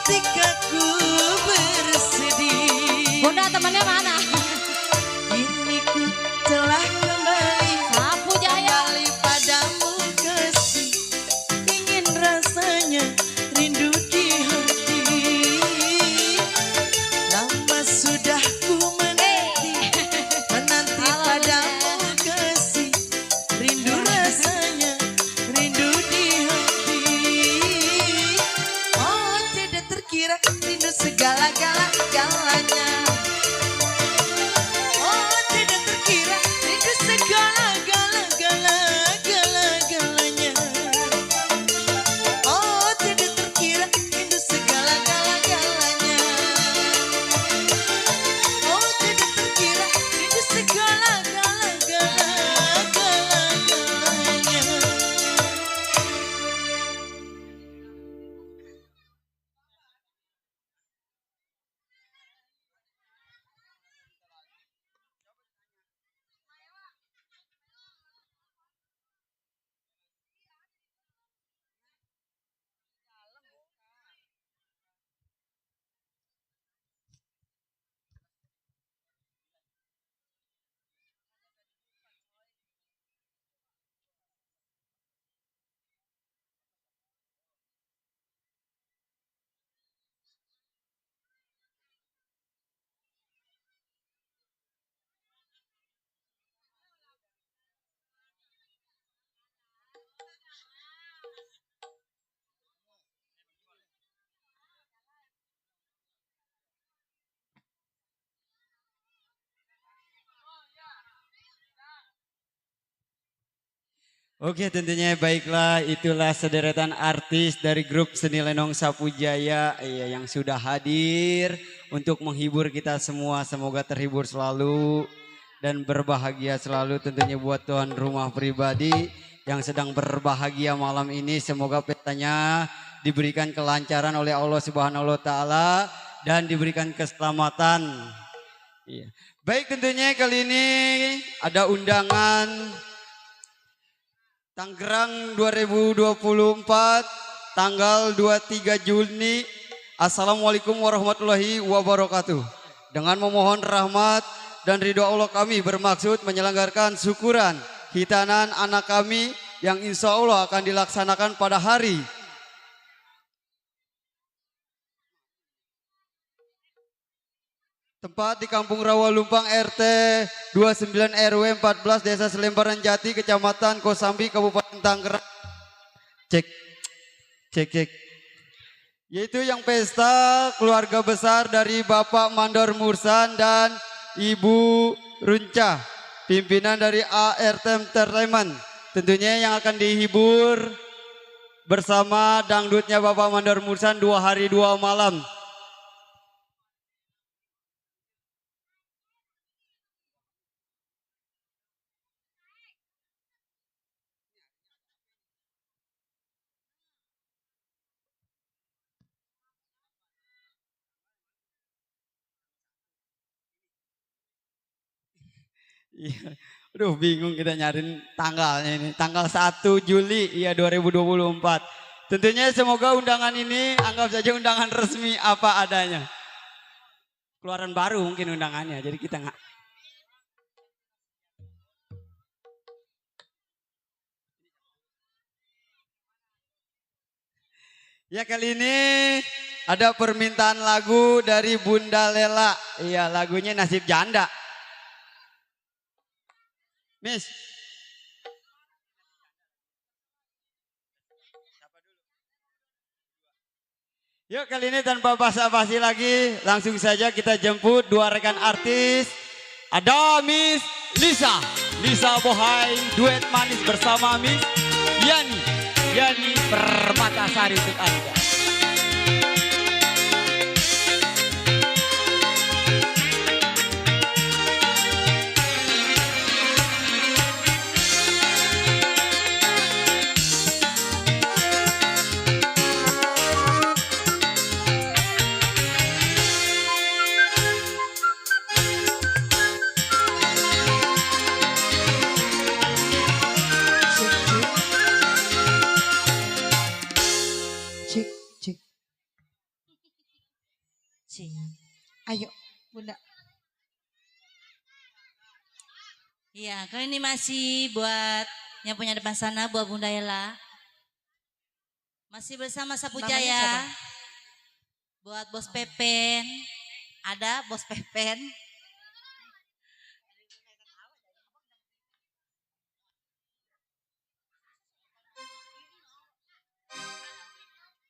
ketika ku bersedih. Bunda temannya mana? Kini ku telah kembali, Sapu Jaya. kembali padamu kasih. Ingin rasanya rindu di hati. Lama sudah ku menanti, menanti padamu kasih. Rindu rasanya, rindu di hati. Oh tidak terkira, rindu segala-galanya. Oh tidak terkira, rindu segala-galanya. Oh tidak terkira, rindu segala-galanya. Oh tidak terkira, rindu segala-galanya. Oke, tentunya baiklah, itulah sederetan artis dari grup Seni Lenong Sapu Jaya yang sudah hadir untuk menghibur kita semua. Semoga terhibur selalu dan berbahagia selalu, tentunya buat tuan rumah pribadi yang sedang berbahagia malam ini. Semoga petanya diberikan kelancaran oleh Allah Subhanahu wa taala dan diberikan keselamatan. Iya. Baik, tentunya kali ini ada undangan Tangerang 2024 tanggal 23 Juni. Assalamualaikum warahmatullahi wabarakatuh. Dengan memohon rahmat dan ridho Allah, kami bermaksud menyelenggarakan syukuran hitanan anak kami yang insya Allah akan dilaksanakan pada hari tempat di Kampung Rawalumpang RT 29 RW 14 Desa Selembaran Jati, Kecamatan Kosambi, Kabupaten Tangerang. Cek, cek, cek. Yaitu yang pesta keluarga besar dari Bapak Mandor Mursan dan Ibu Runca, pimpinan dari ART Entertainment. Tentunya yang akan dihibur bersama dangdutnya Bapak Mandor Mursan 2 hari 2 malam. Iya, aduh bingung kita nyariin tanggalnya ini. Tanggal 1 Juli ya 2024. Tentunya semoga undangan ini anggap saja undangan resmi apa adanya. Keluaran baru mungkin undangannya, jadi kita nggak. Ya, kali ini ada permintaan lagu dari Bunda Lela. Iya, lagunya Nasib Janda. Miss. Yuk, kali ini tanpa basa-basi lagi, langsung saja kita jemput dua rekan artis. Ada Miss Lisa Bohai, duet manis bersama Miss Yani Permatasari untuk Anda. Cek Cing. Ayo, Bunda. Iya, kali ini masih buat yang punya depan sana, buat Bunda Ella. Masih bersama Sapu Namanya Jaya. siapa? Buat Bos Pepen. Ada Bos Pepen.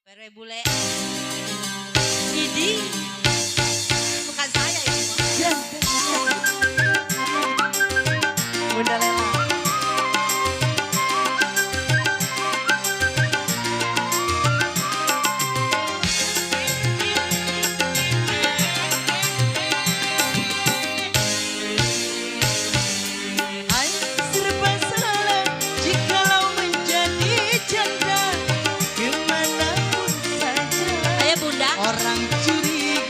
Perwe bule. Idi. Bukan saya ini. Bunda Lela. Hai, serba salah jikalau menjadi janda kemanapun saja. Ayo Bunda. Orang curiga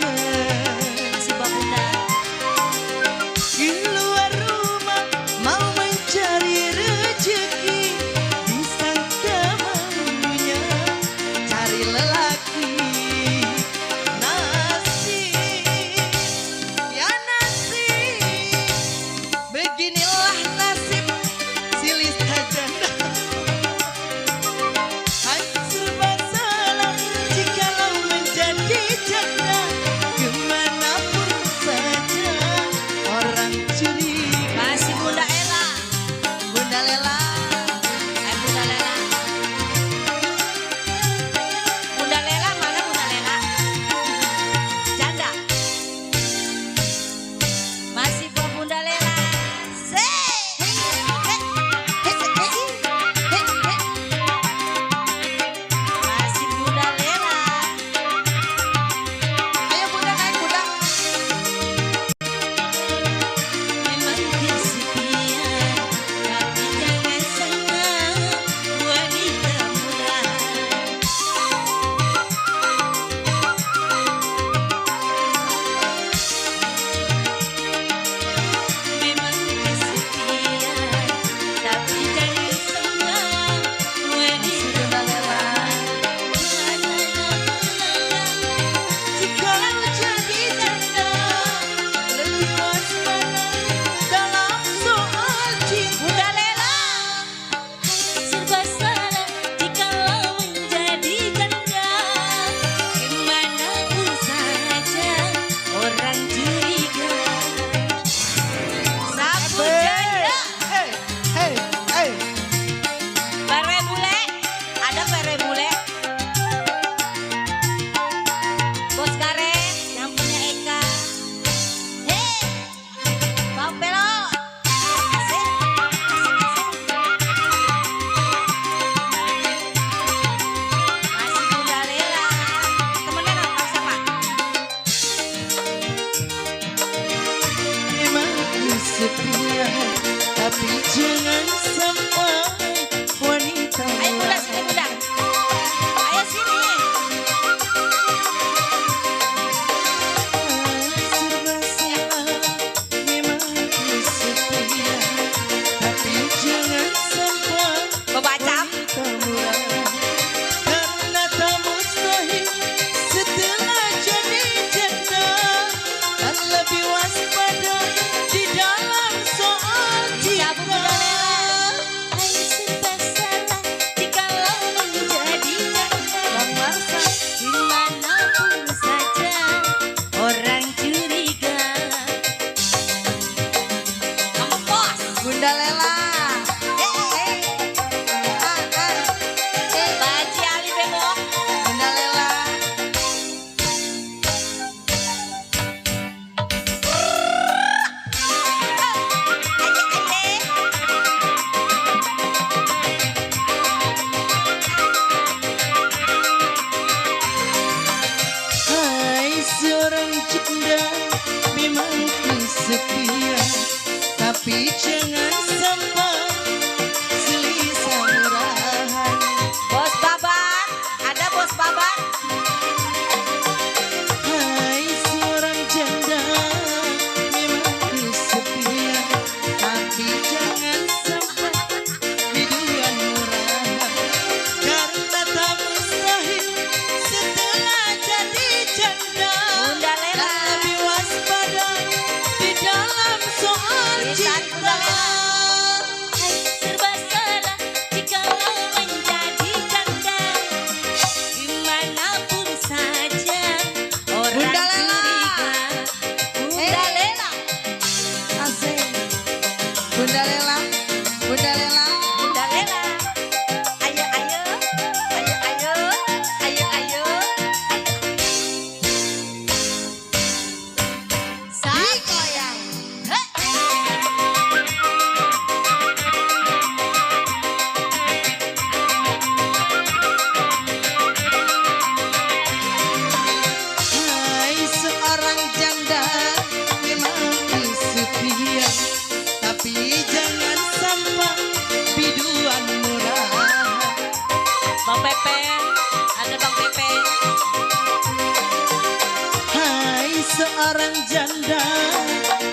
seorang janda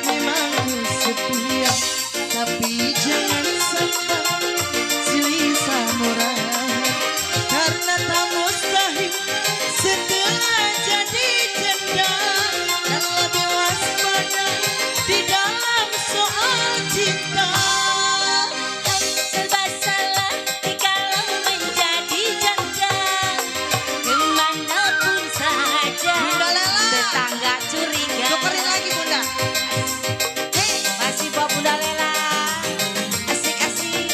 memang setia, tapi jangan sampai silih murah, karena tak mustahil setelah jadi janda dan lebih waspada di dalam soal cinta. Serba salah jikalau menjadi janda, kemanapun saja Bunda Lela, tetangga curiga. tukerin lagi Bunda. Masih buat Bunda Lela, asik-asik.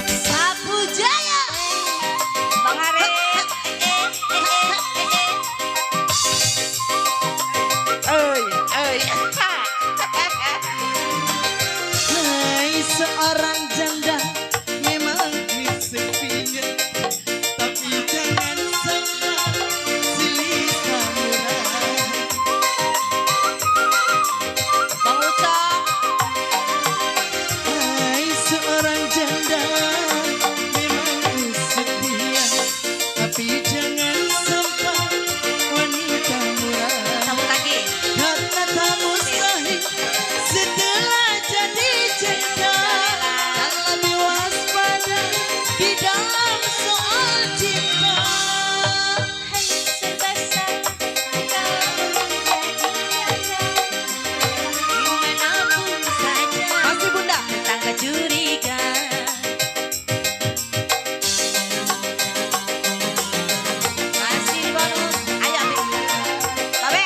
Sapu Jaya, Bang Arif. Hai seorang janda memang kesepian, tapi jangan sampai silih murah. Bang Ucok, Hai seorang janda memang setia, tapi jangan sampai wanita murah, sambut lagi. karena tak mustahil setelah jadi janda dan lebih waspada di dalam soal cinta. Serba salah kalau menjadi janda, dimanapun saja Masih Bunda. tetangga curiga. Masih bonus. Ayo Babe.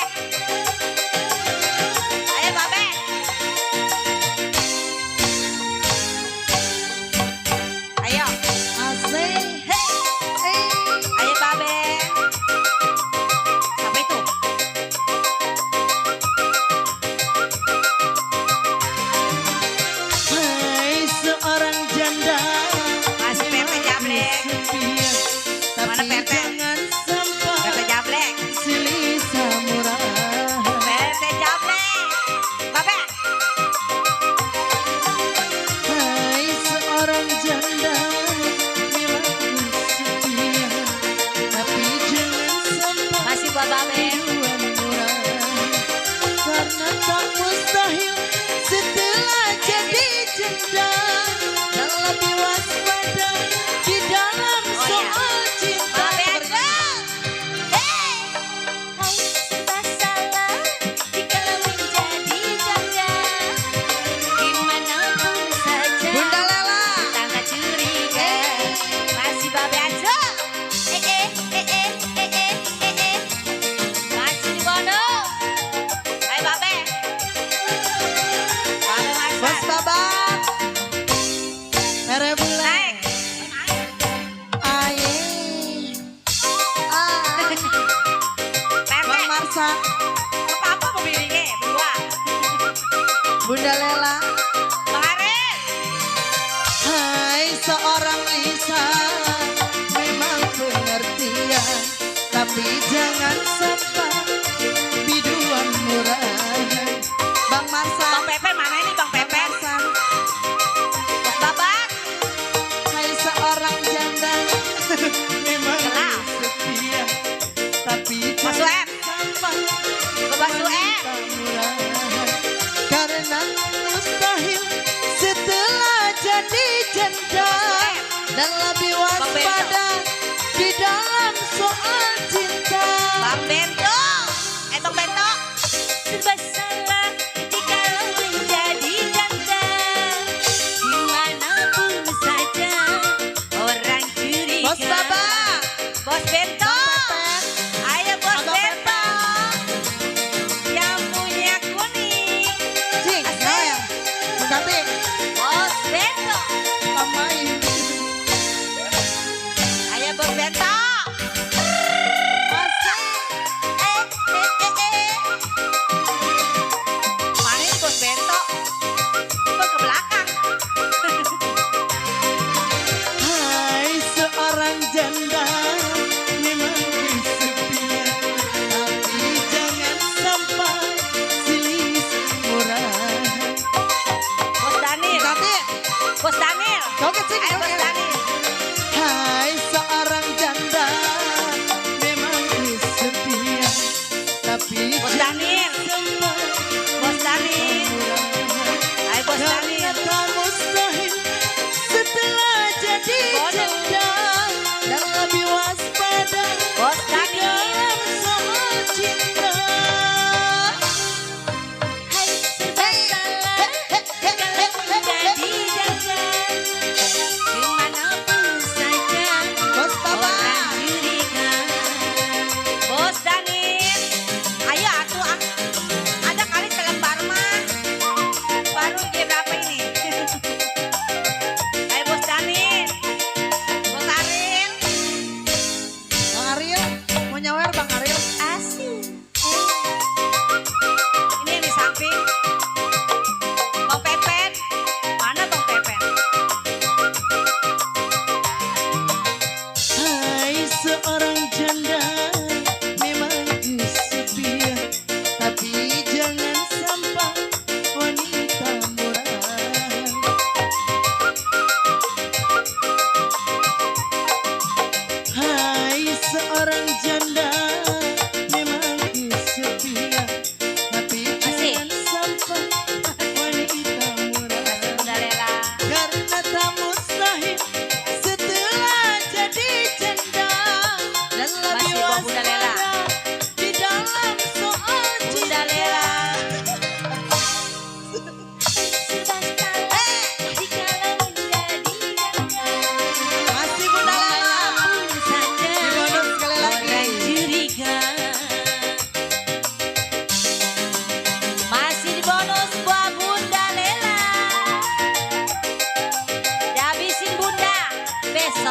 Ayo Babe. Ayo. Asik. Ayo Babe. Siapa itu? Hai seorang janda Masih Pepe Jablek. setia, Mana tapi Pepe? jangan sampai Pepe Jablek. silih murah. Pepe Jablek. Babe. Hai seorang janda memang setia, tapi jangan sampai Masih buat Babe. tujuan murah, karena tak mustahil setelah jadi janda dan lebih waspada di dalam Oh, iya. soal cinta. Babe aja. Hei. Kau serba salah jikalau menjadi janda, dimanapun saja Bunda Lela, tetangga curiga. Masih Babe aja. Masih di Bono. Ayo Babe. Babe Bos masak. Babak, mere bulan, Naik. aye, Pepe. Bang Marsa, Apa-apa pemiliknya berdua. Bunda Lela. Bang Aris. Hai seorang Lisa memang pengertian, tapi jangan sampai biduan murah. Bang Marsa, Bang Pepe mana ini Bang Pepe? Marsa, Bos Babak. hai seorang janda memang Kenal. setia, tapi Mas jangan Sueb. sampai Bos Sueb. wanita murah, karena mustahil setelah jadi janda dan lebih waspada di dalam soal cinta. Bang Bento. Bang Bento. Serba salah jikalau menjadi janda, dimanapun saja orang curiga. Bos Baba, Bos Bento. Ayo Bos Abang Bento. Yang punya kuning. Cing, Asik. Noel, Bugatti, Bos Bento. pemain. Ayo Bos Bento. Asik.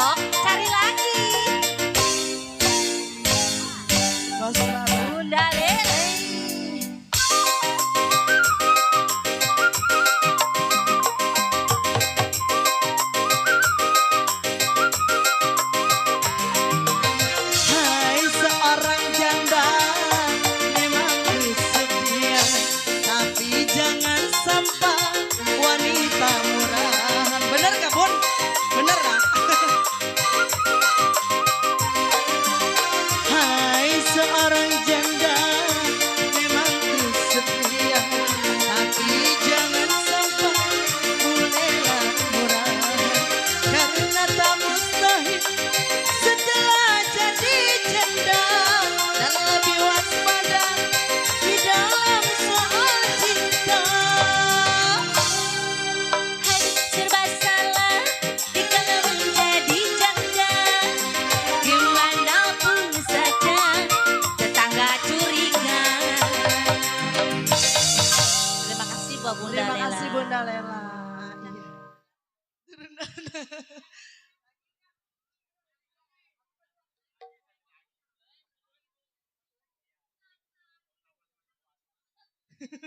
Sok cari lagi. Bos Lara. Bunda Lele. Hai seorang janda, memang kesepian, tapi jangan sampai wanita murahan. Bener gak Bun? Bener gak? Hai seorang janda, memang kesepian, tapi jangan sampai mulailah murahan, karena tak mustahil setelah jadi janda dan lebih waspada di dalam soal cinta. Hai serba salah dikala menjadi janda. Dimanapun saja tetangga curiga. Terima kasih buat Bunda Terima Lela. kasih Bunda Lela. Iya. 10.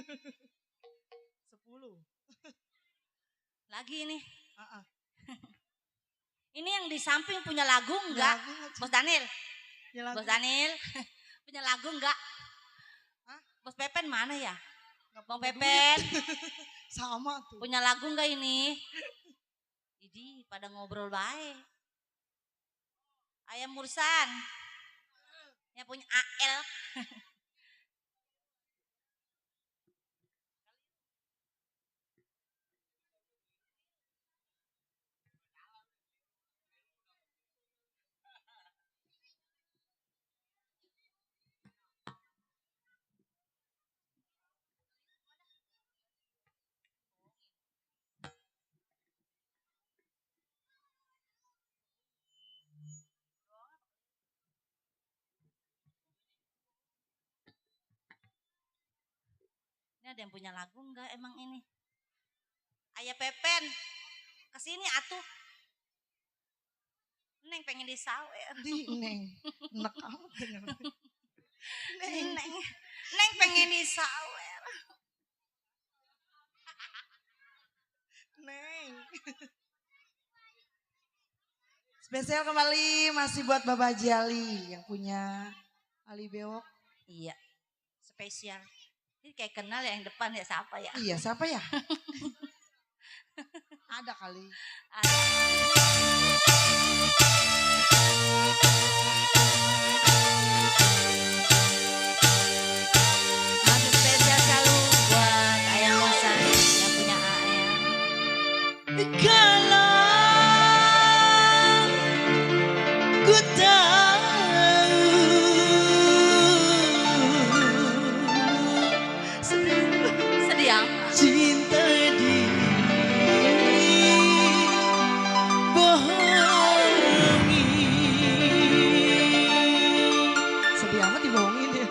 Lagi ini. Ah, ah. Ini yang di samping punya lagu enggak? Lagu nggak, Ci? Bos Daniel. Ya, lagu. Bos Daniel. Punya lagu enggak? Hah? Bos Pepen mana ya? Nggak Bang punya Pepen. duit. Sama tuh. Punya lagu enggak ini? Idi pada ngobrol baik. Ayam Mursan. Yang punya AL. Ini ada yang punya lagu enggak emang ini? Ayah Pepen. Kesini atuh. Neng pengen disawer. Di Neng. Enak amat bener. Neng. Neng pengen disawer. Neng. Spesial kembali masih buat Bapak Haji Ali yang punya Ali Bewok. Iya. Spesial. Ini kayak kenal ya yang depan ya siapa ya? Iya, siapa ya? Ada kali. Masih spesial selalu buat Ayang Mosan yang punya AL. Kalau ku tahu Sedih amat. cinta dibohongi. Sedih amat dibohongin ya.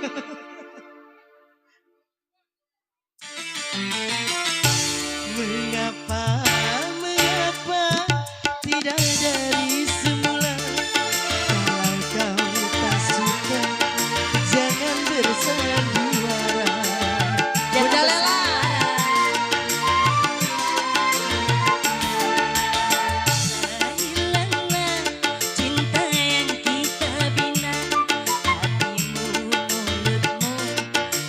Mengapa, mengapa tidak dari semula? Kalau kau tak suka, jangan bersandiwara. Bunda Lela. Hilanglah cinta yang kita bina. Hatimu, mulutmu,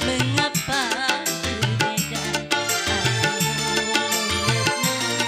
mengapa berbeda? Hatimu, mulutmu,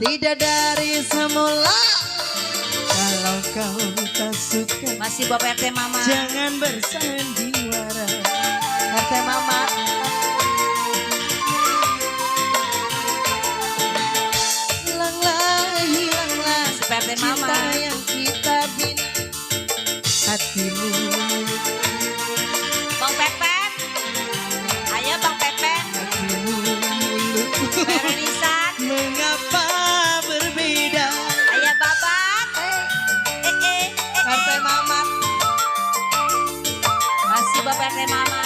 tidak dari semula. Kalau kau tak suka, Masih buat RT Mama. jangan bersandiwara. RT Mama. Hilanglah Masih RT Mama. cinta yang kita bina. Hatimu Bang Pepet. Ayo Bang Pepet. hatimu Merenisan. mengapa berbeda? Ayah Babat. RT Mama. Masih buat RT Mama.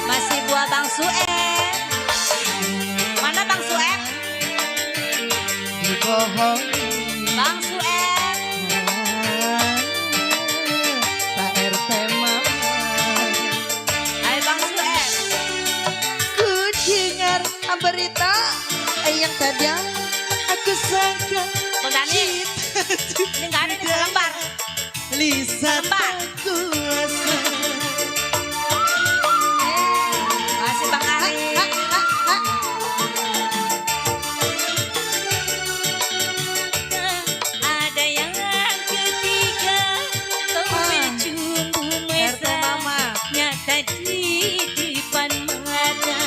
Masih buat Bang Sueb. Mana Bang Sueb? Dibohongi Bang Sueb. Pak RT Mama. Ayo Bang Sueb. Ku dengar berita yang kadang aku sangka Bang Dani. Ini nggak ada di selembar. Lisa Lembar. tak kuasa. Masih Bang Ari. Ada yang ketiga. Kau bercumbu RT mesra. Mama. Nyata di depan mata.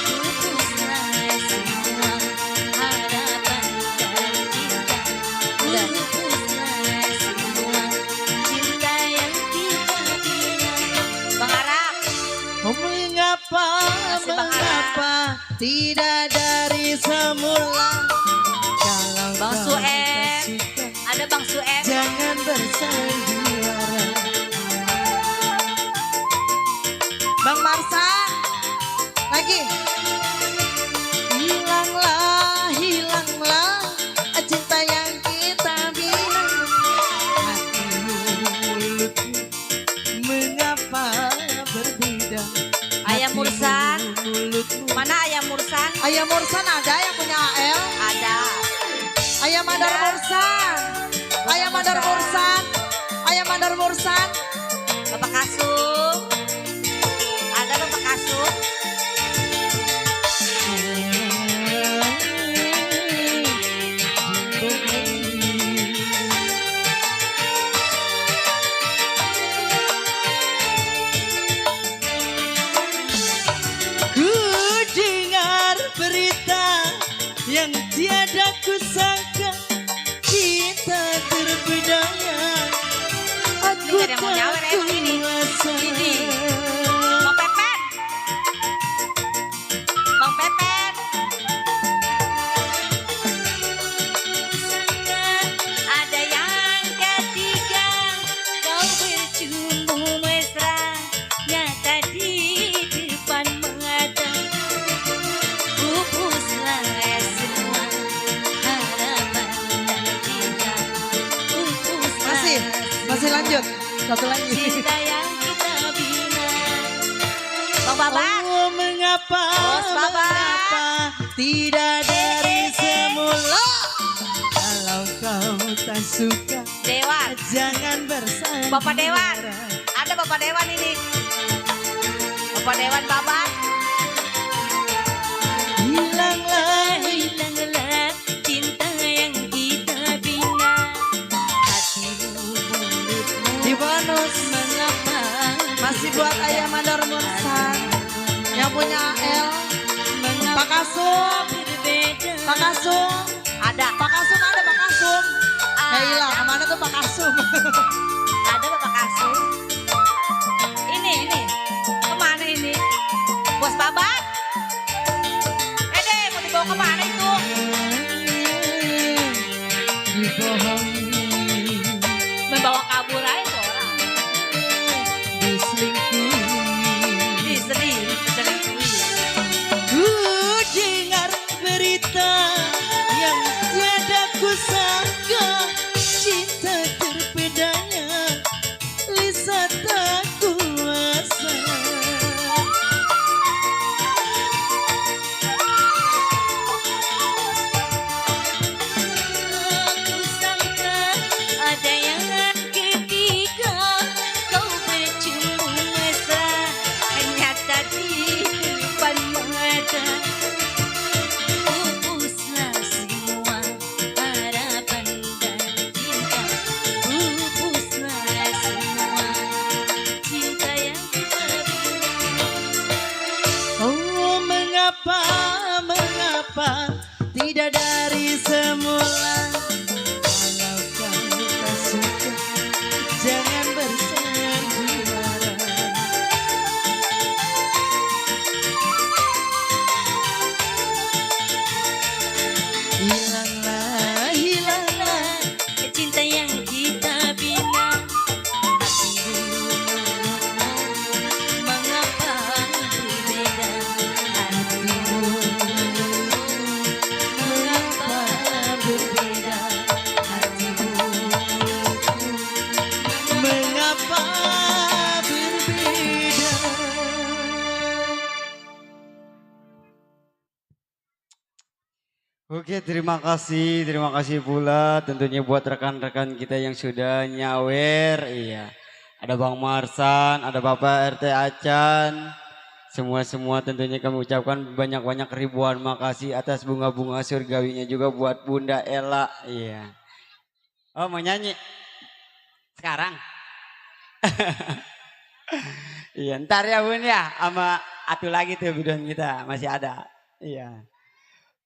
Pupuslah semua harapan dan cinta. Pupuslah semua cinta yang kita bina. Bang Arab. Mengapa, Masih Bang mengapa tidak dari semula? Kalau Bang kau Sueb. tak suka, Ada Bang Sueb. jangan bersandiwara. Bang Marsan, lagi. Hilanglah cinta yang kita bina. Hatimu, mulutmu, mengapa berbeda? Ayam Mursan. Mulutmu. Mana Ayam Mursan? Ayam Mursan ada yang punya AL? Ada. Ayam Mandar Ada. Mursan. Ayam Mandar Mursan. Ayam Mandar Mursan. Bapak Kasum. Ada Bapak Kasum. Ku dengar berita yang tiada kusangka, kita terpedaya. Aku Ini nggak ada yang mau nyawer, tak emang ini. kuasa. Ini. Bang Pepet. Bang Pepet. Ada yang ketiga. Kau bercumbu mesra. Nyata di depan mata. Pupuslah semua harapan dan cinta. Pupuslah Masih lanjut. Satu lagi. cinta yang kita bina. Bang Babat. Oh, mengapa, Bos Babat. mengapa tidak dari semula? Kalau kau tak suka, Dewan. jangan bersandiwara. Bapak Dewan. Ada Bapak Dewan ini. Bapak Dewan Babat. Hilanglah Hilanglah cinta yang kita bina. Hatimu mulutmu di bonus. mengapa? Masih buat Ayam Mandar Mursan yang punya AL. Pak Kasum, Berbeda. Pak Kasum, Ada. Pak Kasum ada Pak Kasum. Ada. Hei kemana tuh Pak Kasum? Ada Bapak Kasum. Ini. Kemana ini? Bos Babat. Mau dibawa kemana itu? Dibohongi, Membawa kabur aja tuh orang. diselingkuhi. Selingkuhi. Ku dengar berita yang tiada kusangka, cinta terpedaya, Lisa tak kuasa. Aku sangka ada yang ketiga. Kau bercumbu mesra. Nyata di depan mata. semula. Kalau kamu tak suka, jangan bersandiwara. Hilanglah, hilanglah Cinta yang kita bina. Mengapa berbeda hatimu? Mengapa berbeda hatimu? mengapa berbeda. Oke, terima kasih pula tentunya buat rekan-rekan kita yang sudah nyawer. Iya, ada Bang Marsan, ada Bapak RT Acan, semua tentunya kami ucapkan banyak-banyak ribuan makasih atas bunga-bunga surgawinya juga buat Bunda Ella. Iya. Oh, mau nyanyi sekarang? Iya, ntar ya Bun ya, sama atu lagi tuh biduan kita masih ada. Iya.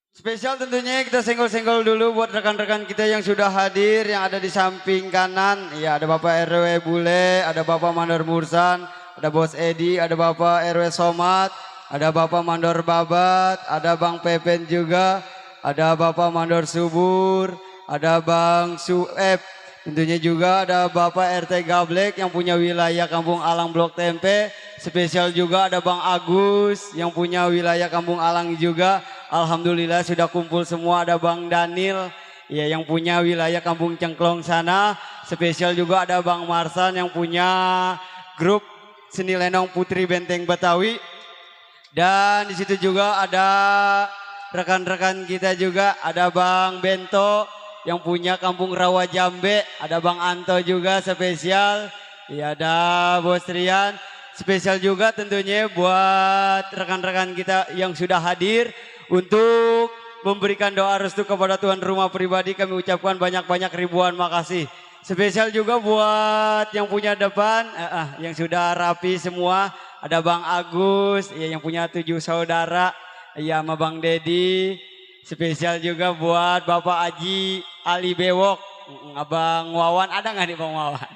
Spesial tentunya kita senggol-senggol dulu buat rekan-rekan kita yang sudah hadir, yang ada di samping kanan. Ya, ada Bapak RW Bule, ada Bapak Mandor Mursan, ada Bos Edi, ada Bapak RW Somat, ada Bapak Mandor Babat, ada Bang Pepen juga, ada Bapak Mandor Subur, ada Bang Sueb. Tentunya juga ada Bapak RT Gablek yang punya wilayah Kampung Alang Blok Tempe. Spesial juga ada Bang Agus yang punya wilayah Kampung Alang juga. Alhamdulillah sudah kumpul semua. Ada Bang Daniel ya yang punya wilayah Kampung Cengklong sana. Spesial juga ada Bang Marsan yang punya grup Seni Lenong Putri Benteng Betawi. Dan di situ juga ada rekan-rekan kita juga, ada Bang Bento yang punya Kampung Rawa Jambe, ada Bang Anto juga spesial. Ya, ada Bos Rian. Spesial juga tentunya buat rekan-rekan kita yang sudah hadir untuk memberikan doa restu kepada Tuan rumah pribadi. Kami ucapkan banyak-banyak ribuan makasih. Spesial juga buat yang punya depan, yang sudah rapi semua. Ada Bang Agus, ya, yang punya 7 saudara, ya, sama Bang Dedi. Spesial juga buat Bapak Aji Ali Bewok, Abang Wawan, ada nggak nih Bang Wawan?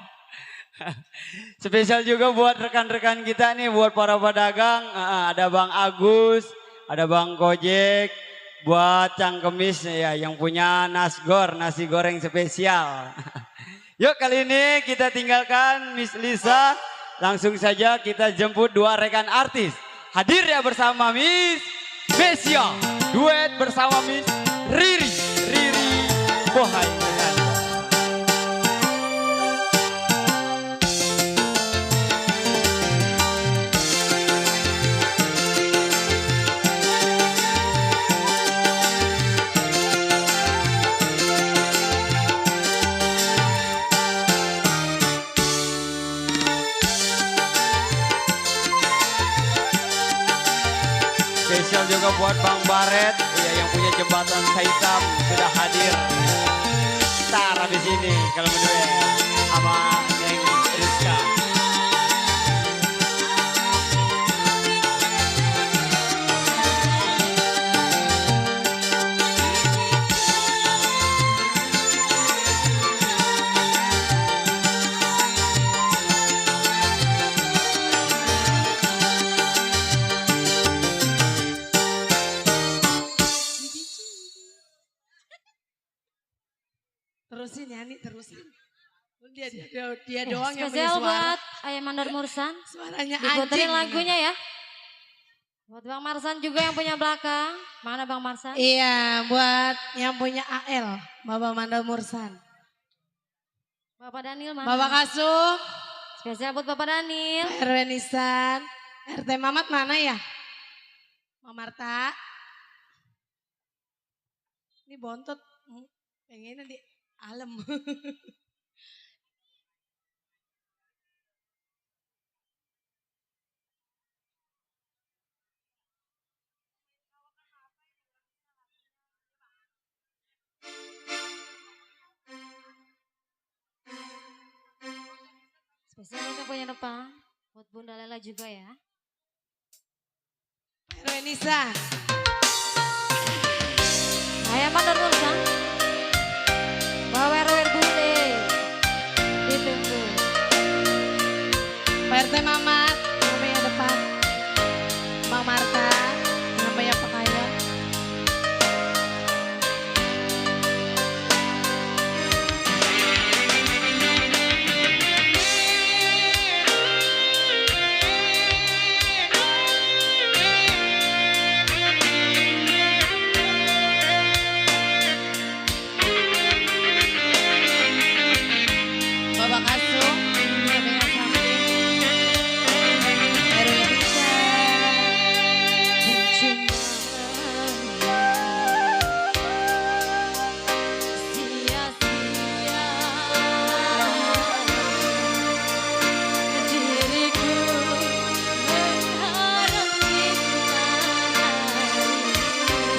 Spesial juga buat rekan-rekan kita nih, buat para pedagang, ada Bang Agus, ada Bang Gojek, buat Cangkemis ya yang punya nasgor, nasi goreng spesial. Yuk kali ini kita tinggalkan Miss Lisa, langsung saja kita jemput dua rekan artis. Hadir ya bersama Miss Mesia, duet bersama Miss Riri Bohai. Spesial juga buat Bang Baret ya, yang punya jembatan Saitam sudah hadir. Ntar habis ini kalau menduet sama geng Rizka. Terusin nyanyi, terusin. Dia doang yang punya Spesial suara. buat Ayah Mandor Mursan. Suaranya Diputerin anjing. lagunya ya. Buat Bang Marsan juga yang punya belakang. Mana Bang Marsan? Iya, buat yang punya AL, Bapak Mandor Mursan. Bapak Daniel mana? Bapak Kasum, Spesial buat Bapak Daniel. Pak RW Nisan, RT Mamat mana ya? Mamarta. Ini bontot, pengennya di alam. Spesial buat yang punya depan. Buat Bunda Lela juga ya. RW Nisan. Ayah mandor Mursan. Bawer-wer bule. Ditunggu. Pak RT Mamat, namanya depan. Bang Marta, namanya Pekayon. Bapak Kasung, namanya Sampai. Erwin Bisa, percuma. Sia-sia. Diriku mengharap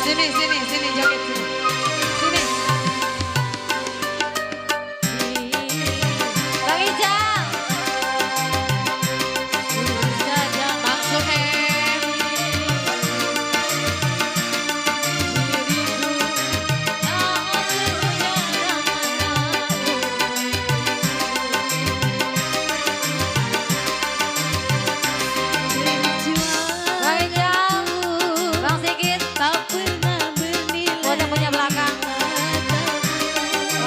Sini, sini, sini, joget sini. Sini. Bang Ijal. Bang Suhem. Bang Ijal. Bang Sigit. Buat yang punya belakang.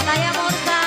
Saya Mursan.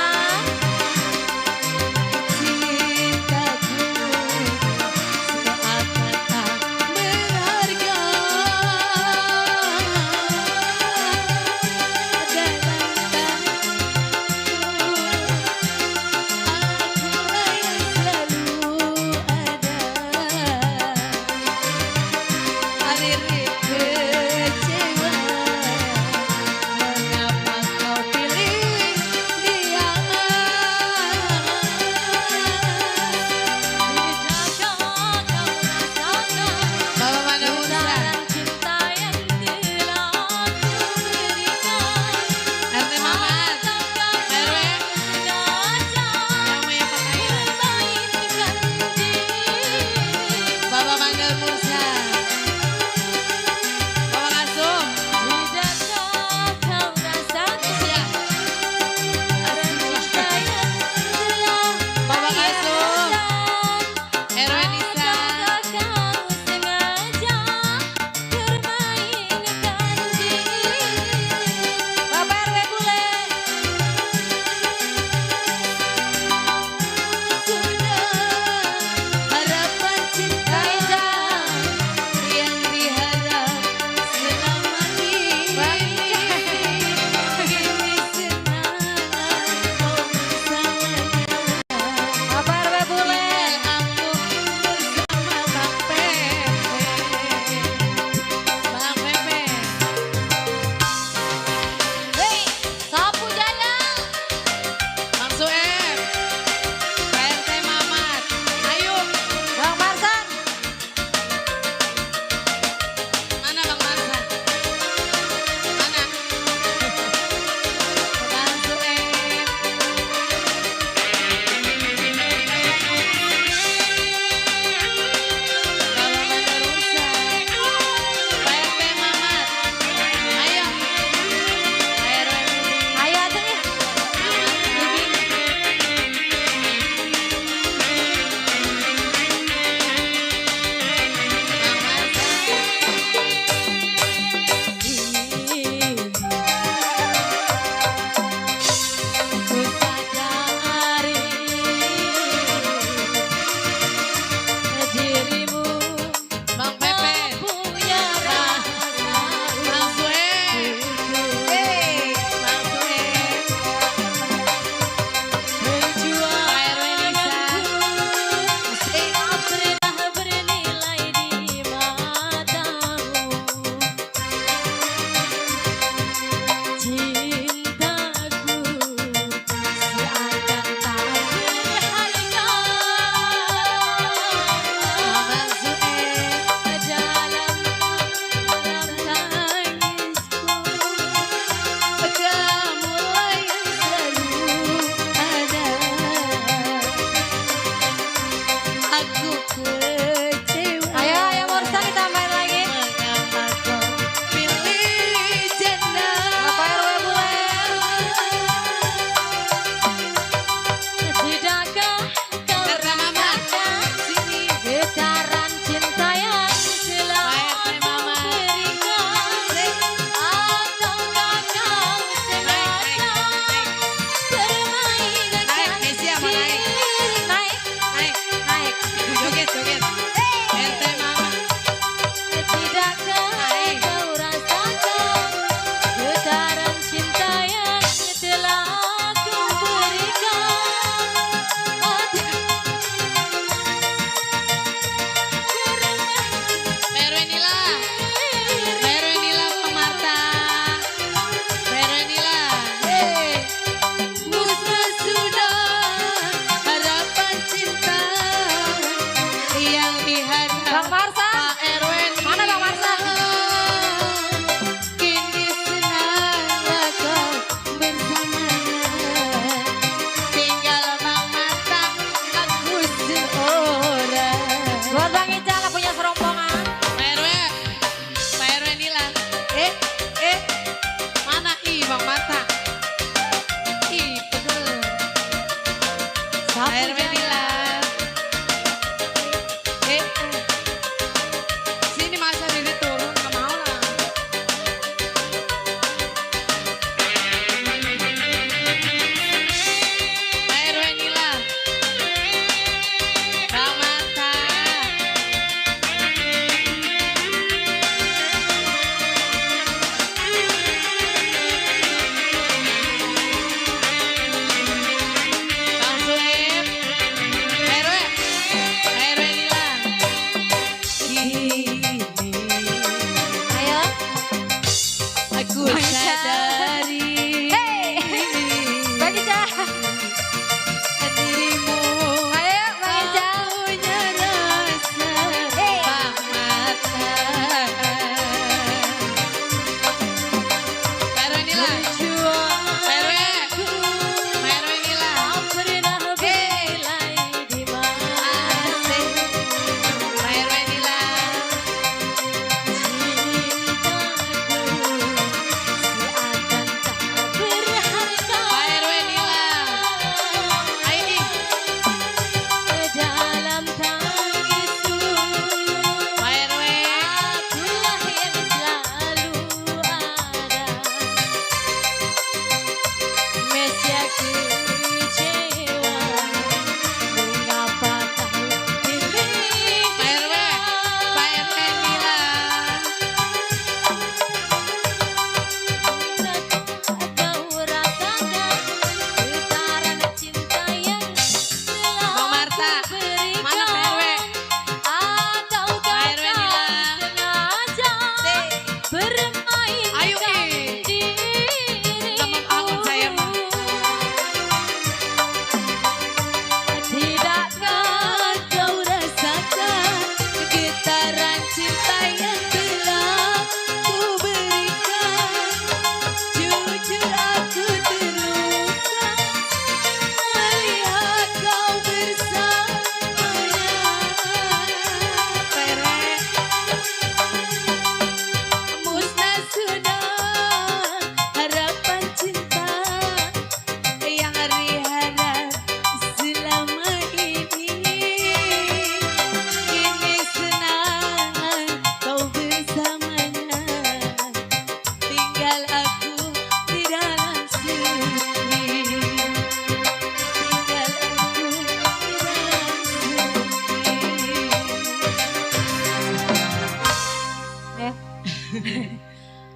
Bapak Mana Mursan. RT Mamat. RW. Namanya Pekayon. Bapak Mana Mursan. Bapak Kasung. Bapak Kasung. Erwin Bisa. Bapak RW Bule. Harapan cinta Bang Ijal. yang diharap selama ini. Bang Ijal. Kini senang bersamanya. Bapak RW Bule. Aku bersama Bang Pepe. Bang Pepe. Hei, Sapu Jaya. Bang Suem. Pak RT Mamat. Ayo. Bang Marsan. Mana Bang Marsan? Mana? Bang Suem. Bapak Mana Mursan. Pak RT Mamat. Ayo. Pak RW. Ayo aja nih. Dirimu Bang Pepe. Bang Suem. Bang Suem. Berjuang. Pak RW Nisa. bernilai di matamu. Cintaku seakan tak berharga. Bang Suem. Dalam tangisku. Kamulah yang selalu ada. Aku kecewa. Ayo Mursan ditambahin lagi. Mengapa kau pilih janda? Bapak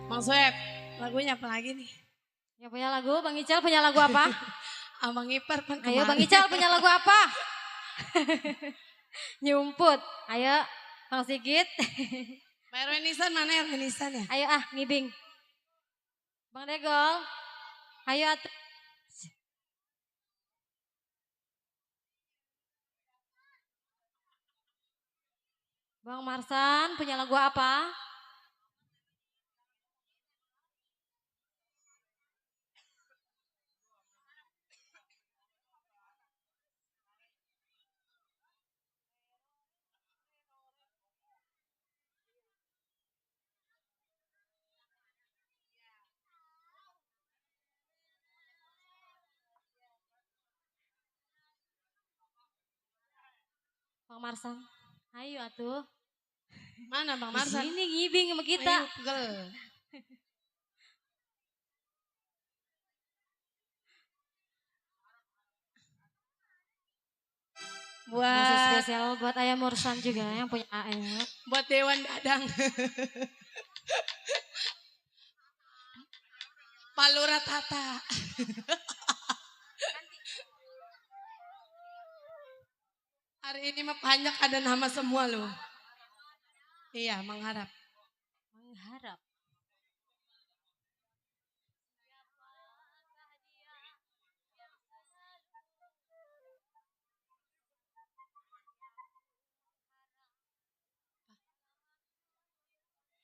Bang Soeb, lagunya apa lagi nih? Yang punya lagu, Bang Ical punya lagu apa? Abang Ipar kan Ayo kemarin. Bang Ical punya lagu apa? Nyumput. Ayo Bang Sigit. Pak Erwin Nisan mana Erwin Nisan ya? Ayo ngibing. Bang Degol. Ayo atuh. Bang Marsan punya lagu apa? Bang Marsan. Ayo atuh. Mana Bang Di Marsan? sini ngibing sama kita. Ayo, pegel. Masih Buat spesial buat Ayah Mursan juga yang punya AF. buat Dewan Dadang. Palura Tata. Hari ini mah banyak ada nama semua loh. Iya, mengharap. Mengharap.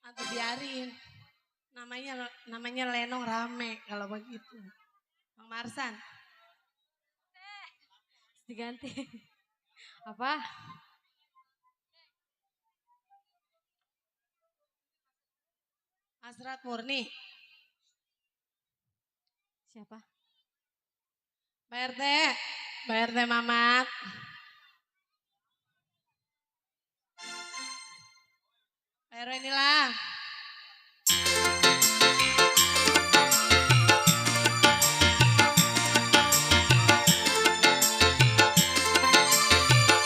Atau biarin. Namanya Lenong rame kalau begitu. Bang Marsan. Diganti. Apa? Hasrat Murni. Siapa? Pak RT. Pak RT Mamat. Pak RW inilah.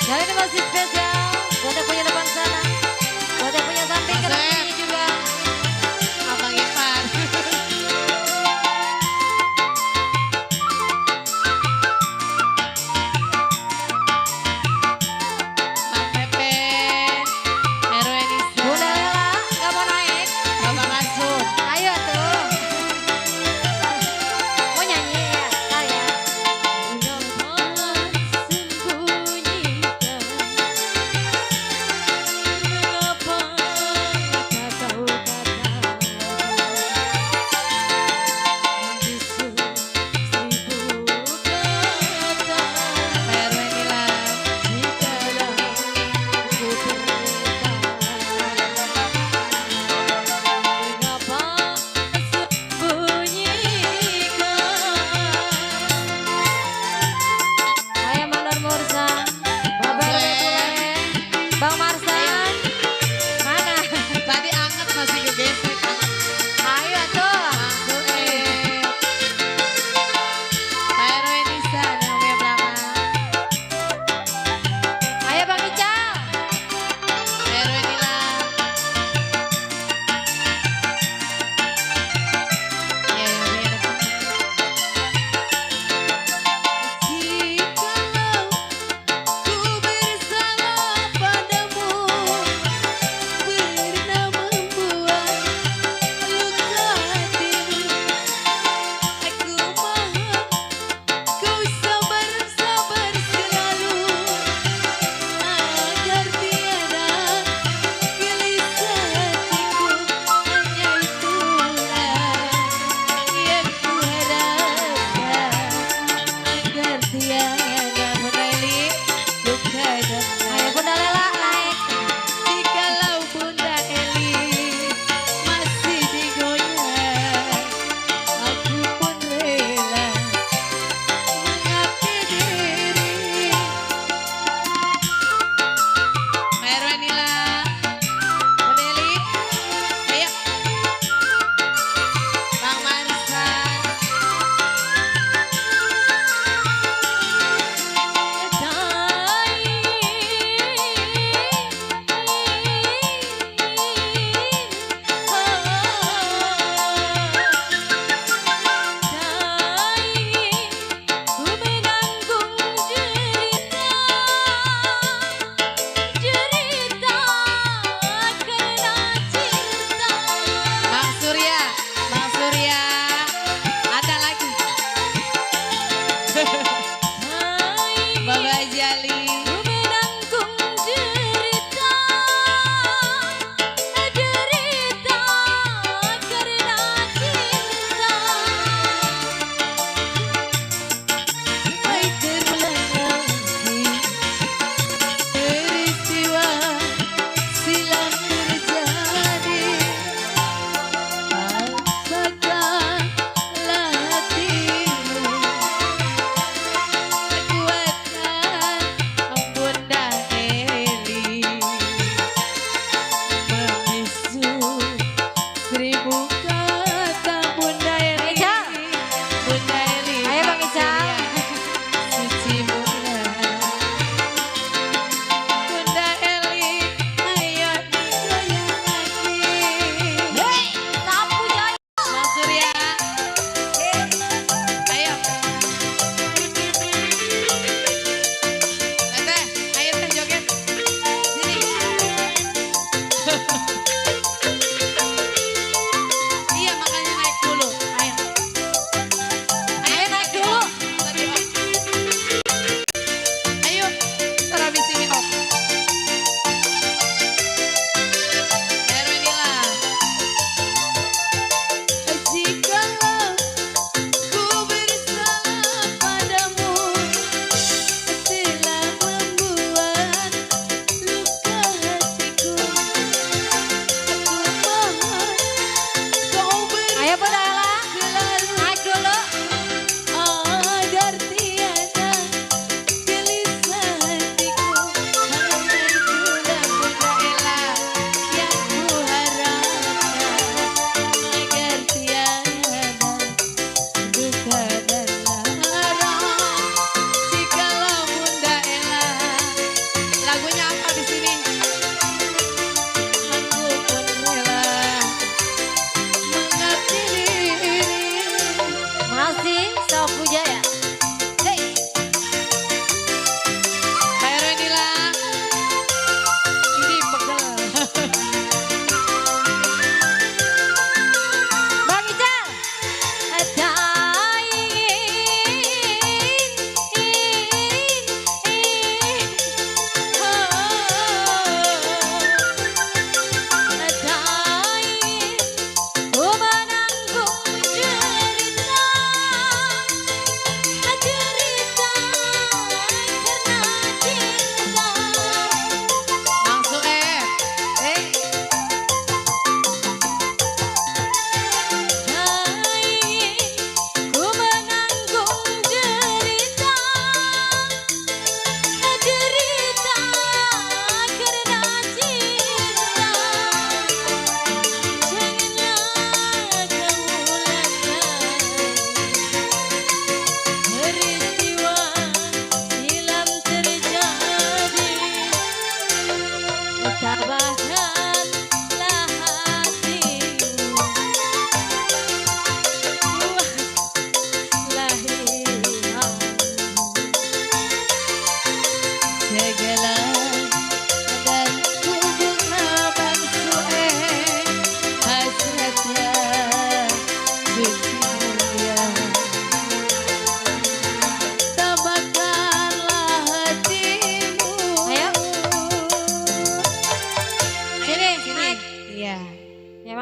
Kali ini masih spesial buat yang punya depan sana, buat yang punya samping Mas kanan Soeb. kiri juga. Abang Ipar. Bang Pepe. RW Nisa. Bunda Lela nggak mau naik? Bapak Masuk. Ayo tuh. Mau nyanyi ya? Saya. Pak RW inilah. Ayah Mandor Mursan, Babar Bule, Bang Marsan, mana? Tadi anget masih kegesek. Ayo tuh. Sueb. Pak RW Nisa namanya belakang. Ayo Bang Ical. Pak RW inilah. Iya, iya, biar depan. Jikalau ku bersama padamu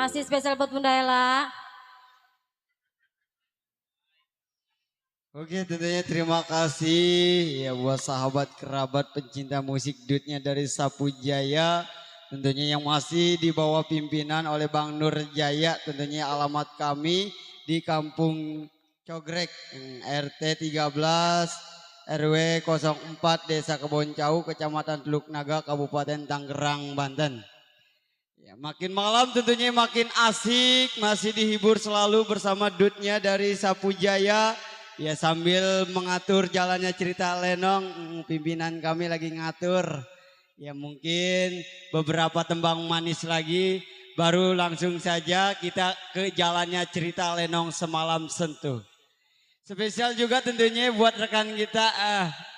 kasih spesial buat Bunda Ella. Oke, tentunya terima kasih ya buat sahabat kerabat pencinta musik dutnya dari Sapu Jaya. Tentunya yang masih di bawah pimpinan oleh Bang Nur Jaya. Tentunya alamat kami di Kampung Cogrek, RT 13, RW 04, Desa Keboncau, Kecamatan Teluk Naga, Kabupaten Tangerang, Banten. Ya, makin malam tentunya makin asik, masih dihibur selalu bersama dutnya dari Sapu Jaya. Ya sambil mengatur jalannya cerita Lenong, pimpinan kami lagi ngatur. Ya mungkin beberapa tembang manis lagi, baru langsung saja kita ke jalannya cerita Lenong Semalam Sentuh. Spesial juga tentunya buat rekan kita,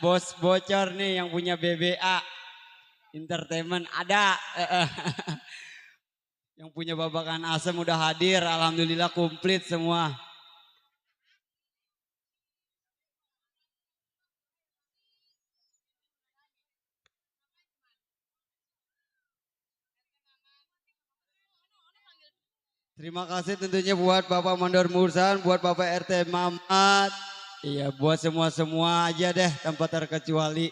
Bos Bocor nih yang punya BBA Entertainment ada. Yang punya Babakan Asem udah hadir, alhamdulillah komplit semua. Terima kasih tentunya buat Bapak Mandor Mursan, buat Bapak RT Mamat. Iya, buat semua aja deh tanpa terkecuali.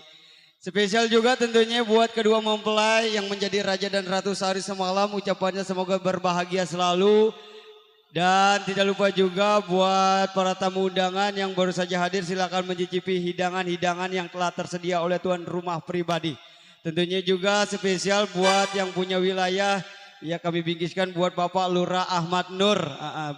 Spesial juga tentunya buat kedua mempelai yang menjadi raja dan ratu sehari semalam. Ucapannya semoga berbahagia selalu. Dan tidak lupa juga buat para tamu undangan yang baru saja hadir, silakan mencicipi hidangan-hidangan yang telah tersedia oleh tuan rumah pribadi. Tentunya juga spesial buat yang punya wilayah. Ya kami bingkiskan buat Bapak Lurah Ahmad Nur,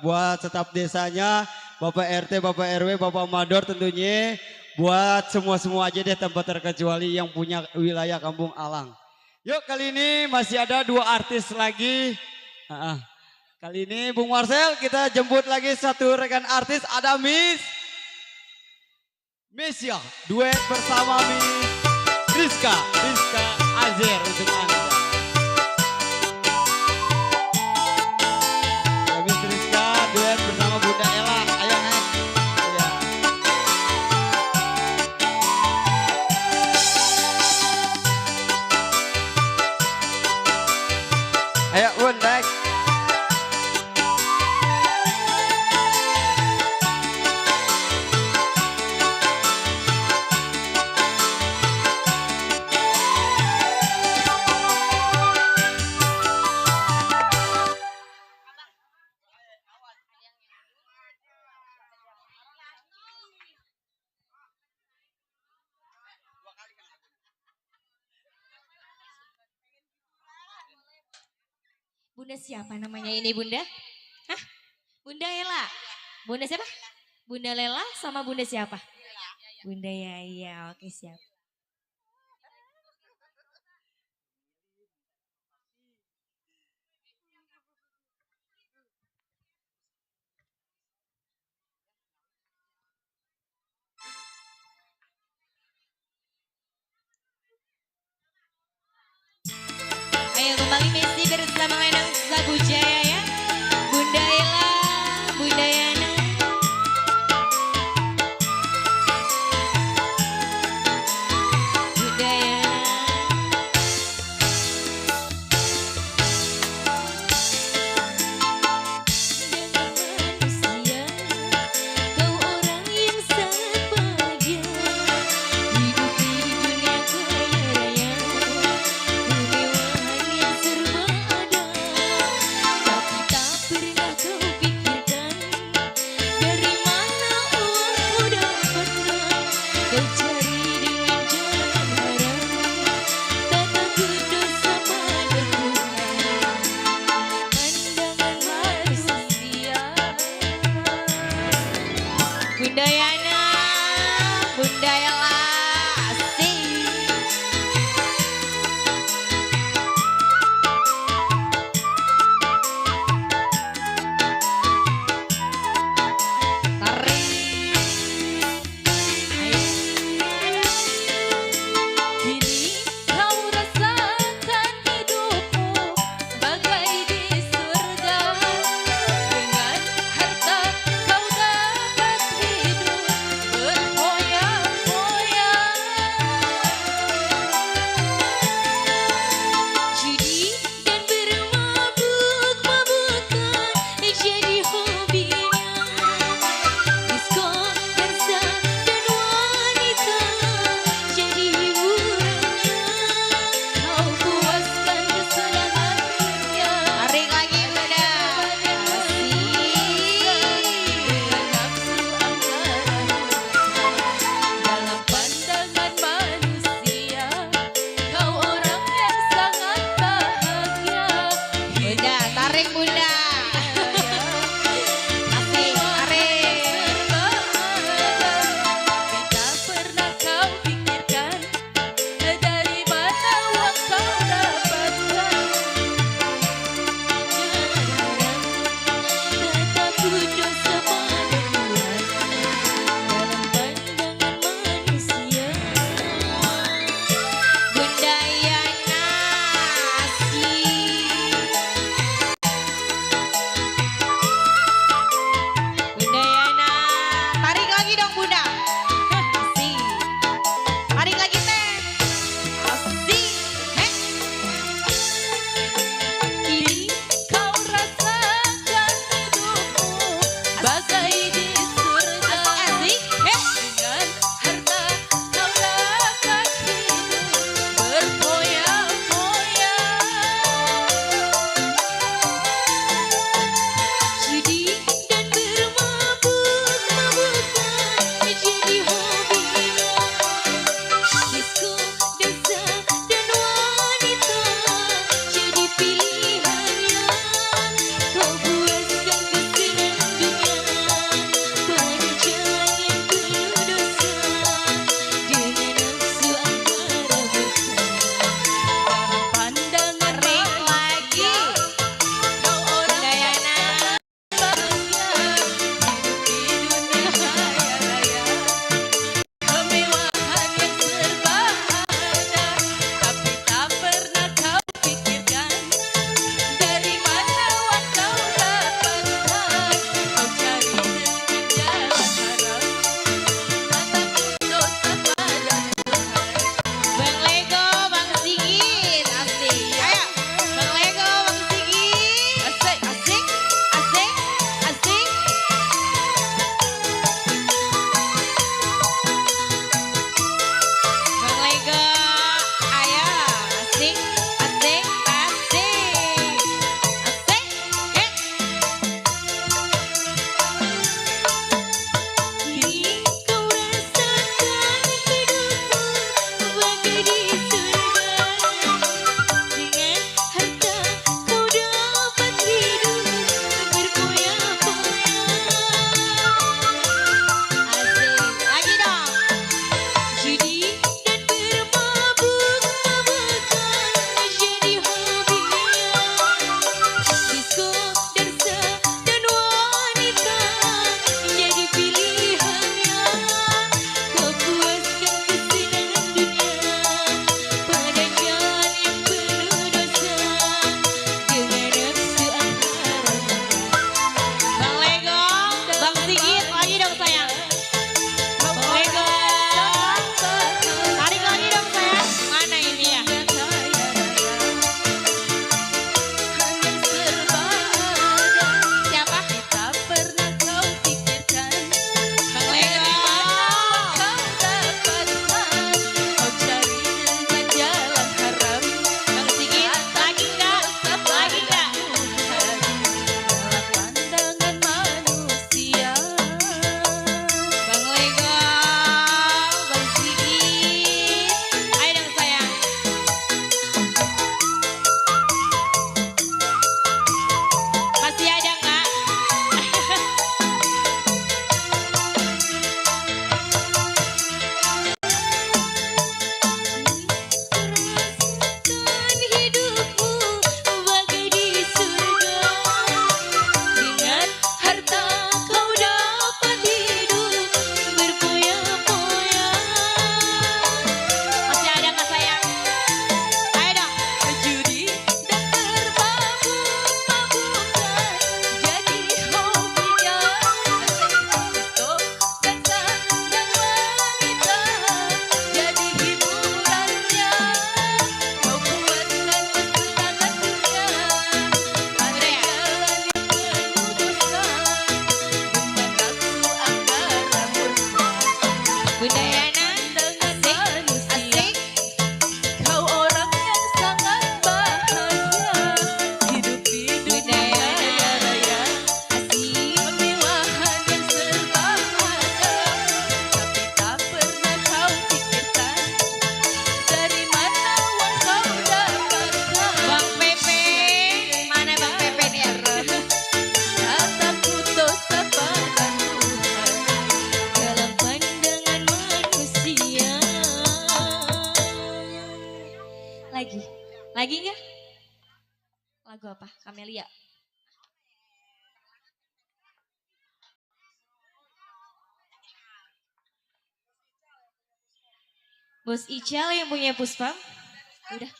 buat staf desanya, Bapak RT, Bapak RW, Bapak Mador tentunya, buat semua aja deh tanpa terkecuali yang punya wilayah Kampung Alang. Yuk kali ini masih ada 2 artis lagi. Kali ini Bung Marcel kita jemput lagi satu rekan artis, ada Miss Mesya, duet bersama Miss Rizka Azir untuk Anda. Duet bersama Bunda Ella, ayo naik. Ya. Ayo Bun, naik. Bunda siapa namanya ini Bunda? Hah? Bunda Ella? Bunda siapa? Bunda Lela sama Bunda siapa? Bunda Yaya, oke siap. Ayo kembali Messi bersama Lenong Sapu Jaya ya. Bunda Ella, Bunda Yana. Bunda Yana. Dengan manusia, kau orang yang sangat bahagia. Hidup di dunia kaya raya. Kemewahan yang serba ada, tapi Lagi nggak? Lagu apa? Kamelia. Bos Ical yang punya Puspa. Udah.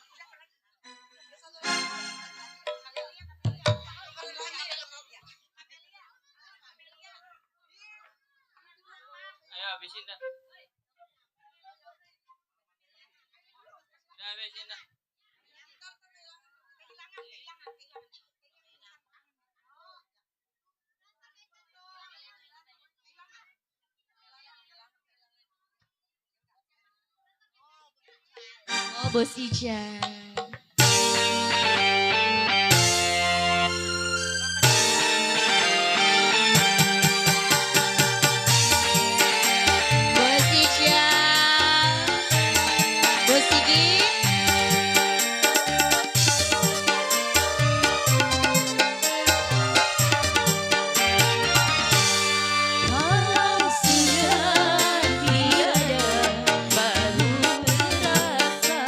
Ayo habisin dah. Udah habisin dah. Oh, Bos Ical. Bos Ical. Bos Sigit. Kalau sudah tiada baru terasa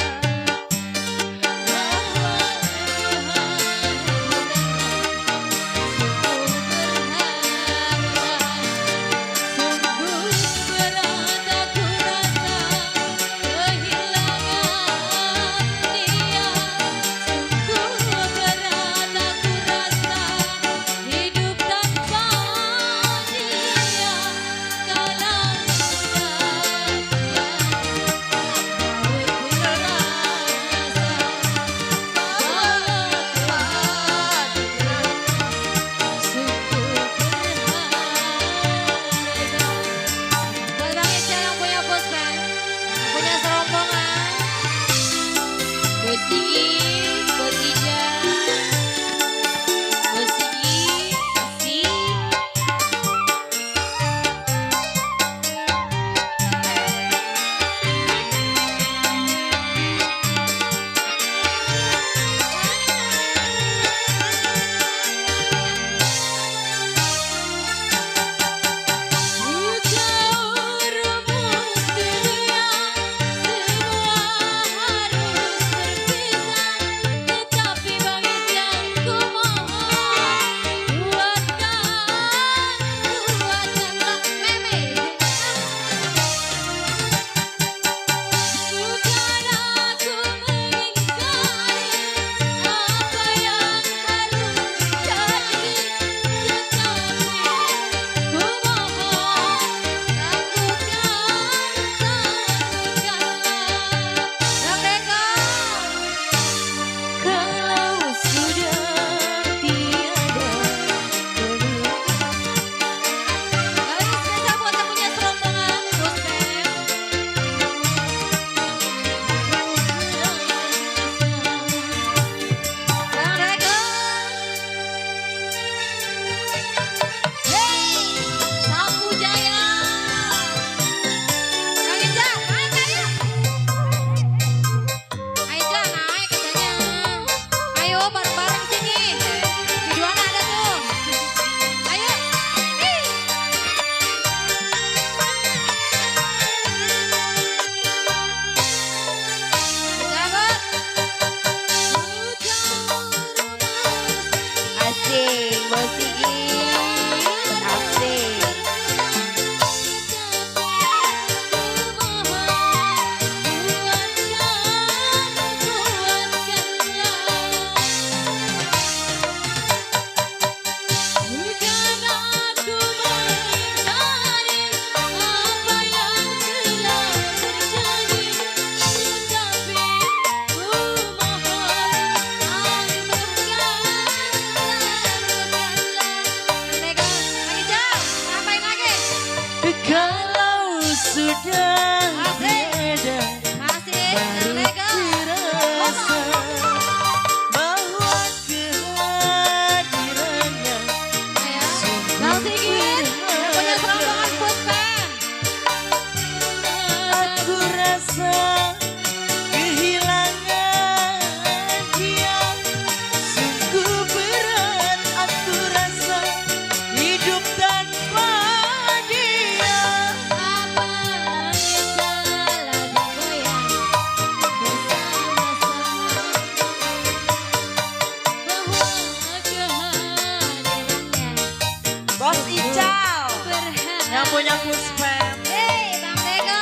yang punya kuspem. Hei, Bang Tego.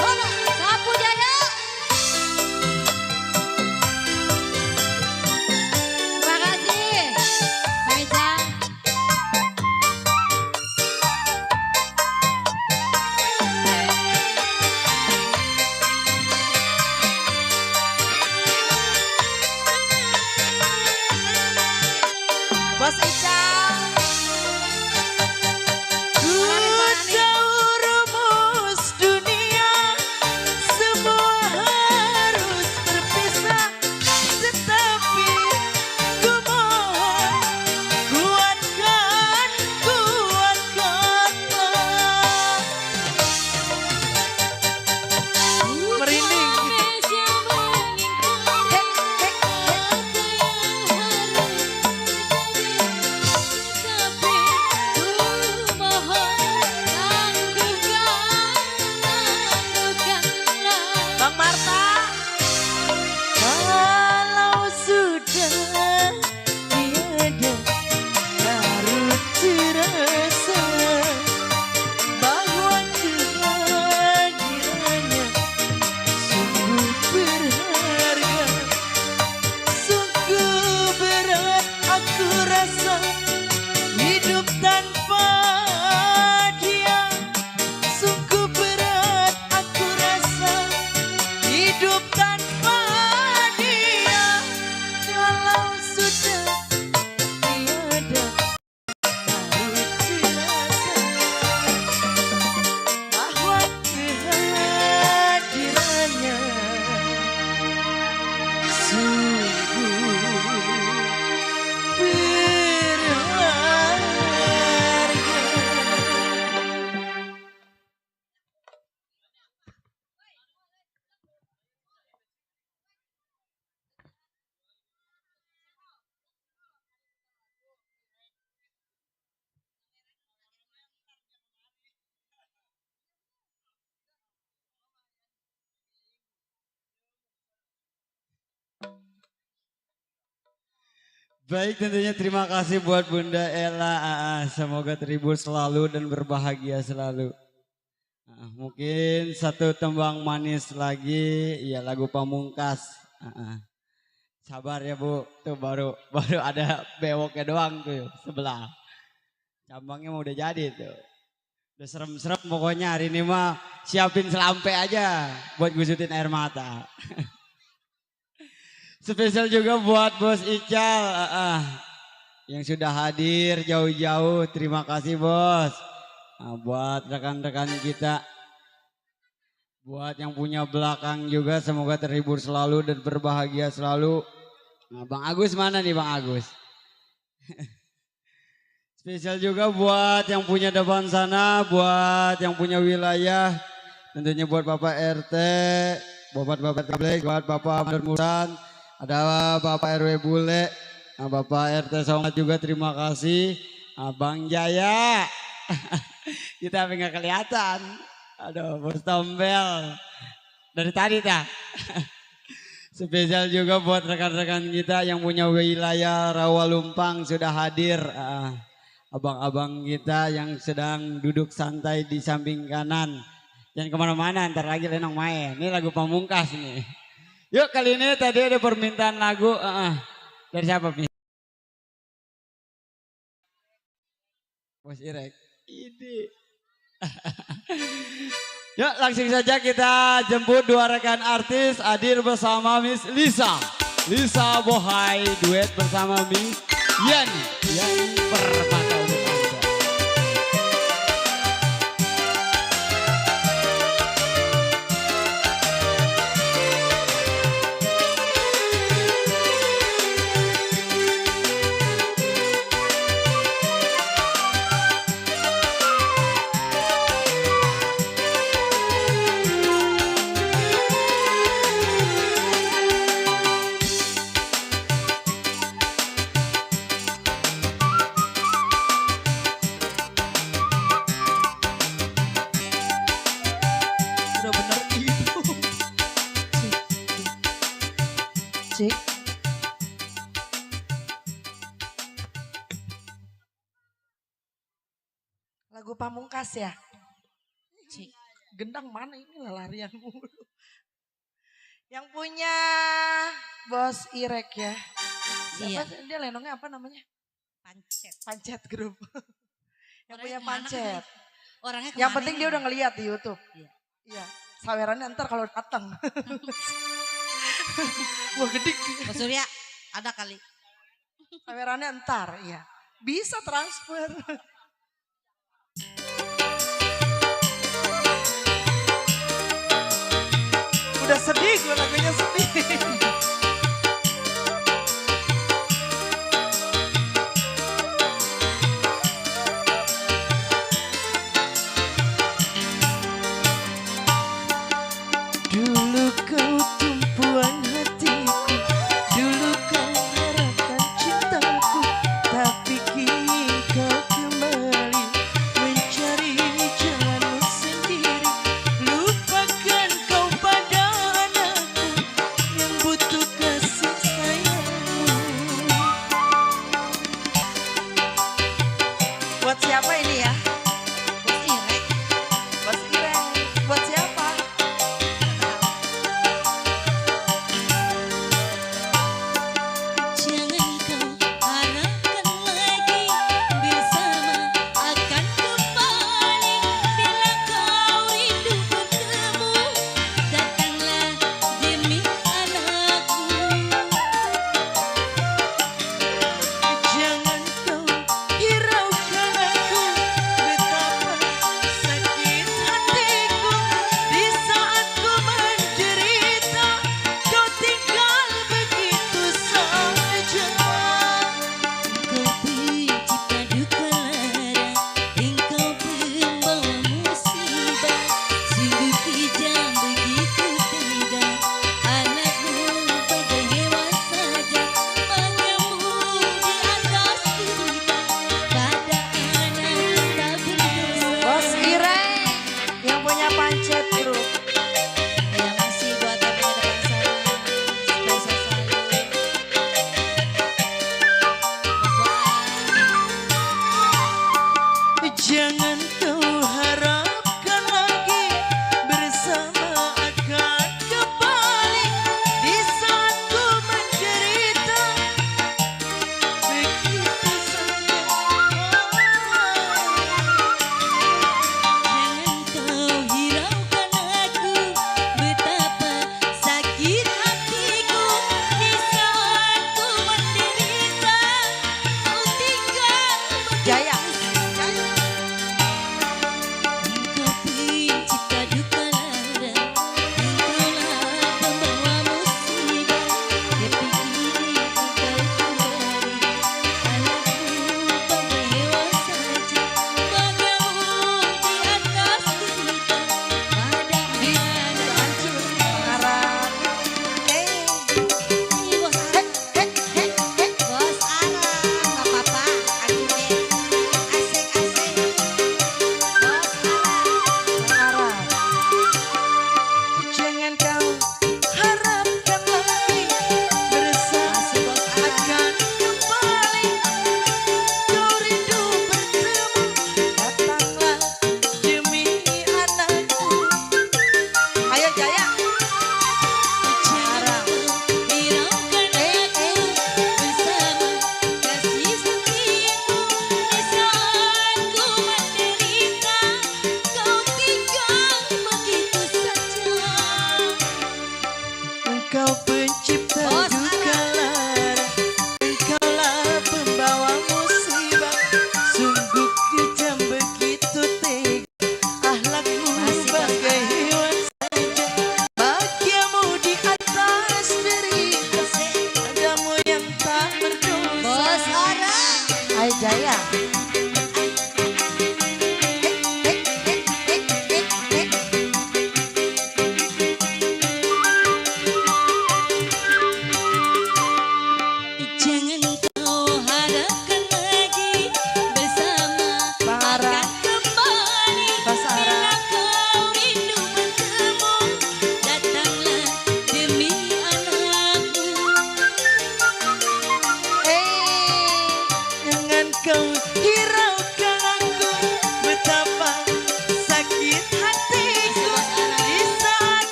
Coba, Sapu Jaya. Terima kasih. Faisal. Bos Ical. Ku Fananis. tahu rumus dunia, semua harus berpisah, tetapi ku mohon kuatkan, kuatkanlah. Merinding. Bang Marta. Kalau sudah tiada harus terasa bahwa kehadirannya sungguh berharga, sungguh berat aku rasa hidup tanpa dia, sungguh berat aku rasa hidup tanpa dia. Kalau sudah tiada baru terasa bahwa kehadirannya sungguh berharga. Baik, tentunya terima kasih buat Bunda Ella. Semoga terhibur selalu dan berbahagia selalu. Mungkin satu tembang manis lagi, ya lagu Pamungkas. Sabar ya Bu, tuh baru ada bewoknya doang tuh sebelah. Cambangnya mau udah jadi tuh. Udah serem-serem pokoknya hari ini mah siapin selampe aja buat gusutin air mata. Spesial juga buat Bos Ical yang sudah hadir jauh-jauh. Terima kasih Bos. Buat rekan-rekan kita. Buat yang punya belakang juga semoga terhibur selalu dan berbahagia selalu. Bang Agus mana nih Bang Agus? Spesial juga buat yang punya depan sana, buat yang punya wilayah. Tentunya buat Bapak RT, Bapak Tablek, buat Bapak Murmuran. Ada Bapak RW Bule, Bapak RT Songat juga terima kasih. Bang Jaya, kita nggak kelihatan. Aduh, Bos Tombel dari tadi tak. Spesial juga buat rekan-rekan kita yang punya wilayah Rawalumpang sudah hadir. Abang-abang kita yang sedang duduk santai di samping kanan. Jangan kemana-mana, ntar lagi Lenong main. Ini lagu Pamungkas nih. Yuk kali ini tadi ada permintaan lagu dari siapa nih? Bos Irek. Ini. Yuk langsung saja kita jemput dua rekan artis hadir bersama Miss Lisa. Lisa Bohai duet bersama Miss Yani. Yani Permata untuk Anda. Cik. Lagu Pamungkas ya. Cik. Gendang mana ini lah larian mulu. Yang punya Bos Irek ya. Iya. Siapa dia lenongnya apa namanya? Pancet. Pancet Group. Yang Orangnya punya kemana Pancet. kali? Orangnya Yang kemana penting ya? dia udah ngeliat di YouTube. Iya. Iya. Sawerannya ntar kalau datang. Wah gede. Bos Surya ada kali. Sawerannya ntar, iya. Bisa transfer. Udah sedih gue lagunya sedih. Dulu kau tumpuan hatiku, dulu kau harapkan cintaku, tapi kini kau kembali mencari jalanmu sendiri. Lupakan kau pada anakku yang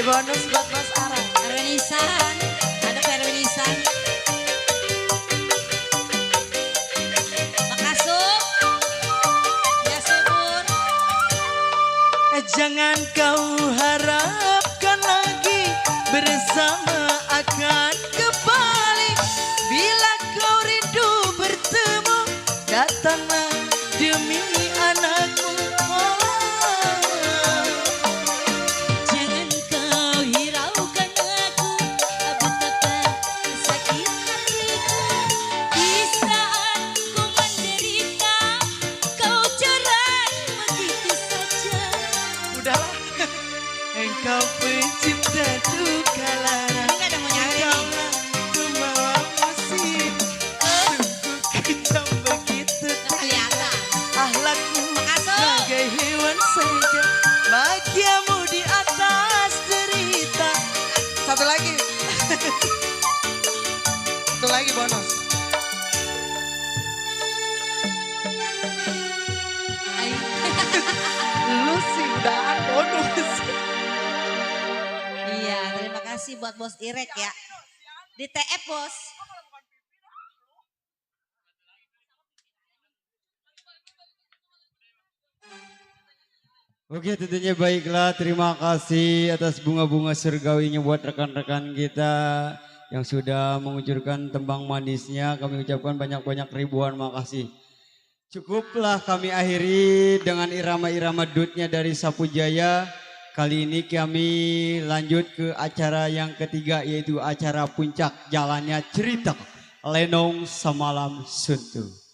Di bonus buat Bos Ara. Erwin Isan. Ada Pak Erwin Isan. Makasih. Ya subur. Jangan kau harapkan lagi bersama akan kembali. Bila kau rindu bertemu, datanglah demi anakku. Jangan kau hiraukan aku, betapa sakit hatiku. Di saat ku menderita, kau cerai begitu saja. Udahlah, engkau pencipta duka lara. Enggak ada mau nyawa ini. Engkaulah pembawa musik. Sungguh kejam begitu Kelihatan. akhlakmu Makasih. bagai hewan saja. Bahagiamu di atas derita. Satu lagi. Satu lagi bonus. Lu sih udahan bonus. Iya, terima kasih buat Bos Irek ya. Di TF Bos. Oke, tentunya baiklah. Terima kasih atas bunga-bunga surgawinya buat rekan-rekan kita yang sudah mengucurkan tembang manisnya. Kami ucapkan banyak-banyak ribuan makasih. Cukuplah kami akhiri dengan irama-irama dutnya dari Sapu Jaya. Kali ini kami lanjut ke acara yang ketiga, yaitu acara puncak jalannya cerita Lenong Semalam Suntu.